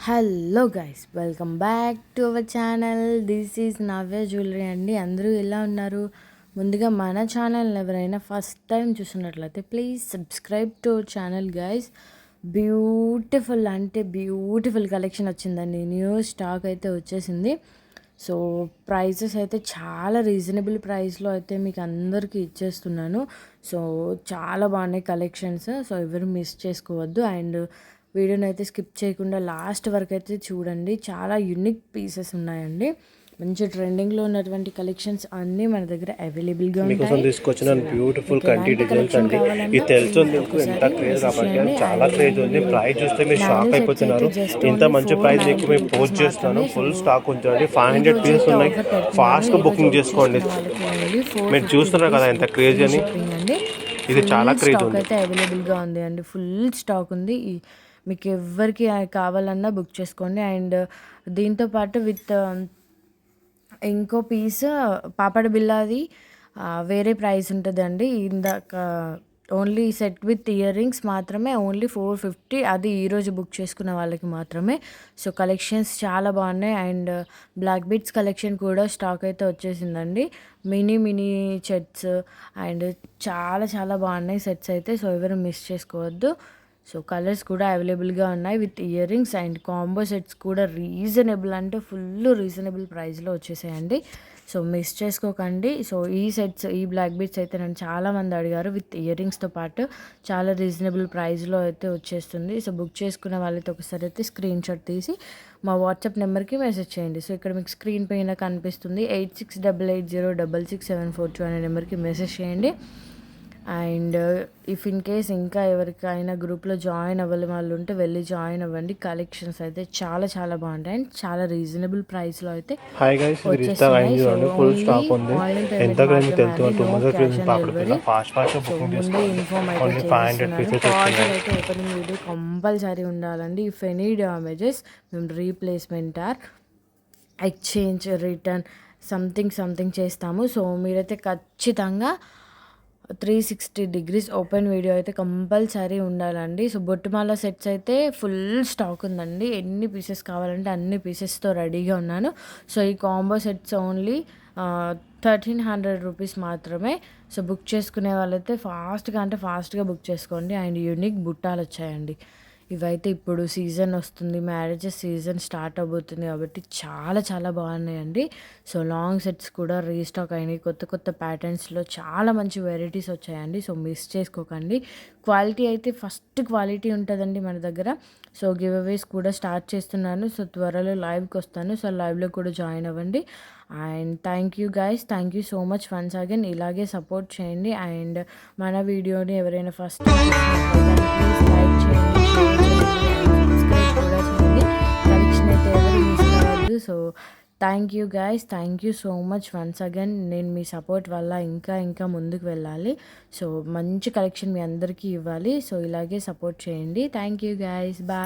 Hello guys, welcome back to our channel. This is Navya jewellery అండి. అందరూ ఎలా ఉన్నారు? ముందుగా మన ఛానల్ ఎవరైనా ఫస్ట్ టైం చూస్తున్నట్లయితే please subscribe to our channel guys. Beautiful అంటే బ్యూటిఫుల్ కలెక్షన్ వచ్చిందండి. న్యూ స్టాక్ అయితే వచ్చేసింది. సో ప్రైజెస్ అయితే చాలా రీజనబుల్ ప్రైస్లో అయితే మీకు అందరికీ ఇచ్చేస్తున్నాను. సో చాలా బాగున్నాయి కలెక్షన్స్. సో ఎవరు మిస్ చేసుకోవద్దు. అండ్ వీడియోని అయితే స్కిప్ చేయకుండా లాస్ట్ వరకు అయితే చూడండి. చాలా యూనిక్ పీసెస్ ఉన్నాయండి. మంచి ట్రెండింగ్లో ఉన్నటువంటి కలెక్షన్స్ అన్నీ మన దగ్గర అవైలబుల్గా మీకోసం తీసుకొచ్చిన బ్యూటిఫుల్ కంటి డిజైన్స్ అండి. ఇది తెలుస్తుంది మీకు ఎంత క్రేజ్ కాబట్టి చాలా క్రేజ్ ఉంది. ప్రైస్ చూస్తే మీరు షాక్ అయిపోతున్నారు. ఇంత మంచి ప్రైస్ మీకు మేము పోస్ట్ చేస్తున్నాను. ఫుల్ స్టాక్ ఉంటుందండి. 500 పీసెస్ ఉన్నాయి. ఫాస్ట్గా బుకింగ్ చేసుకోండి. మీరు చూస్తున్నారు కదా ఎంత క్రేజ్ అని. ఇది చాలా క్రేజ్ ఉంది. అయితే అవైలబుల్గా ఉంది అండి. ఫుల్ స్టాక్ ఉంది. మీకు ఎవరికి కావాలన్నా బుక్ చేసుకోండి. అండ్ దీంతోపాటు విత్ ఇంకో పీస్ పాపడ బిల్లాది వేరే ప్రైస్ ఉంటుందండి. ఇందాక only set with ear rings మాత్రమే ఓన్లీ 450. అది ఈరోజు బుక్ చేసుకున్న వాళ్ళకి మాత్రమే. సో కలెక్షన్స్ చాలా బాగున్నాయి. అండ్ బ్లాక్ బీడ్స్ కలెక్షన్ కూడా స్టాక్ అయితే వచ్చేసిందండి. మినీ సెట్స్ అండ్ చాలా చాలా బాగున్నాయి సెట్స్ అయితే. సో ఎవరు మిస్ చేసుకోవద్దు. సో కలర్స్ కూడా అవైలబుల్గా ఉన్నాయి with ear rings and combo sets కూడా రీజనబుల్ అంటే ఫుల్ రీజనబుల్ ప్రైస్లో వచ్చేసాయండి. సో మిస్ చేసుకోకండి. సో ఈ సెట్స్ ఈ బ్లాక్ బీడ్స్ అయితే నన్ను చాలామంది అడిగారు. విత్ ఇయర్ రింగ్స్తో పాటు చాలా రీజనబుల్ ప్రైస్లో అయితే వచ్చేస్తుంది. సో బుక్ చేసుకున్న వాళ్ళైతే ఒకసారి అయితే స్క్రీన్ షాట్ తీసి మా వాట్సాప్ నెంబర్కి మెసేజ్ చేయండి. సో ఇక్కడ మీకు స్క్రీన్ పైన కనిపిస్తుంది 8688066742 అనే నెంబర్కి మెసేజ్ చేయండి. అండ్ ఇఫ్ ఇన్ కేస్ ఇంకా ఎవరికైనా గ్రూప్లో జాయిన్ అవ్వాలి వాళ్ళు ఉంటే వెళ్ళి జాయిన్ అవ్వండి. కలెక్షన్స్ అయితే చాలా చాలా బాగుంటాయి అండ్ చాలా రీజనబుల్ ప్రైస్లో అయితే ఓపెనింగ్ వీడియో కంపల్సరీ ఉండాలండి. ఇఫ్ ఎనీ డ్యామేజెస్ మేము replacement or exchange return something చేస్తాము. సో మీరైతే ఖచ్చితంగా 360 degrees ఓపెన్ వీడియో అయితే కంపల్సరీ ఉండాలండి. సో బొట్టుమాల సెట్స్ అయితే ఫుల్ స్టాక్ ఉందండి. ఎన్ని పీసెస్ కావాలంటే అన్ని పీసెస్తో రెడీగా ఉన్నాను. సో ఈ కాంబో సెట్స్ ఓన్లీ 1300 రూపీస్ మాత్రమే. సో బుక్ చేసుకునే వాళ్ళైతే ఫాస్ట్గా బుక్ చేసుకోండి. అండ్ యూనిక్ బుట్టాలు వచ్చాయండి. ఇవైతే ఇప్పుడు సీజన్ వస్తుంది, మ్యారేజెస్ సీజన్ స్టార్ట్ అవబోతుంది కాబట్టి చాలా చాలా బాగున్నాయండి. సో లాంగ్ సెట్స్ కూడా రీస్టాక్ అయినాయి. కొత్త ప్యాటర్న్స్లో చాలా మంచి వెరైటీస్ వచ్చాయండి. సో మిస్ చేసుకోకండి. క్వాలిటీ అయితే ఫస్ట్ క్వాలిటీ ఉంటుందండి మన దగ్గర. సో గివ్ అవేస్ కూడా స్టార్ట్ చేస్తున్నాను. సో త్వరలో లైవ్కి వస్తాను. సో లైవ్లో కూడా జాయిన్ అవ్వండి. And thank you guys, thank you so much once again. ఇలాగే సపోర్ట్ చేయండి. అండ్ మన వీడియోని ఎవరైనా ఫస్ట్ ప్లీజ్ లైక్ చేయండి, సబ్స్క్రైబ్ కూడా చేయండి. కలెక్షన్ అయితే ఎవరు మిస్ కావద్దు. So thank you guys, thank you so much once again. నేను మీ సపోర్ట్ వల్ల ఇంకా ముందుకు వెళ్ళాలి. సో మంచి కలెక్షన్ మీ అందరికీ ఇవ్వాలి. సో ఇలాగే సపోర్ట్ చేయండి. Thank you guys, bye.